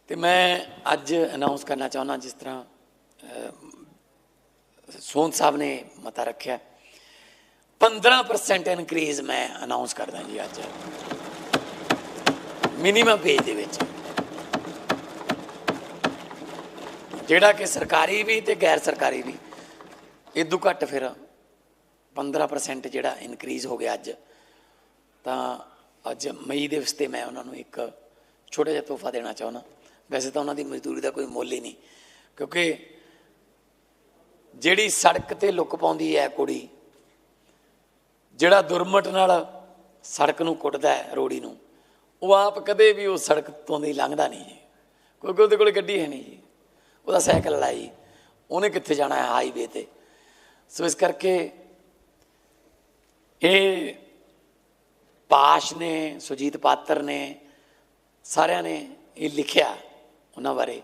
तो मैं अज अनाउंस करना चाहना जिस तरह सोन साहब ने मता रखा 15% इनक्रीज मैं अनाउंस करदा जी अज मिनीमम पेज दे विच जिहड़ा कि सरकारी भी तो गैर सरकारी भी इदू घट फिर 15% जिहड़ा इनक्रीज हो गया अज तो अज मई दिवस ते मैं उन्होंने एक छोटा जिहा तोहफा देना चाहुंदा। वैसे तो उन्होंने मजदूरी का कोई मुल ही नहीं क्योंकि जिहड़ी सड़क ते लुक पाउंदी है कुड़ी जिहड़ा दुरमट नाल सड़क नूं कुटदा है रोड़ी नूं वो आप कदे भी उस सड़क तो नहीं लंघदा नहीं जी क्योंकि उहदे कोल गड्डी है नहीं जी ਉਹਦਾ ਸਾਈਕਲ ਲਾਈ ਉਹਨੇ ਕਿੱਥੇ ਜਾਣਾ ਹੈ ਹਾਈਵੇ ਤੇ। ਸੋ ਇਸ ਕਰਕੇ ਇਹ ਪਾਸ਼ ਨੇ ਸੁਰਜੀਤ ਪਾਤਰ ਨੇ ਸਾਰਿਆਂ ਨੇ ਇਹ ਲਿਖਿਆ ਉਹਨਾਂ ਬਾਰੇ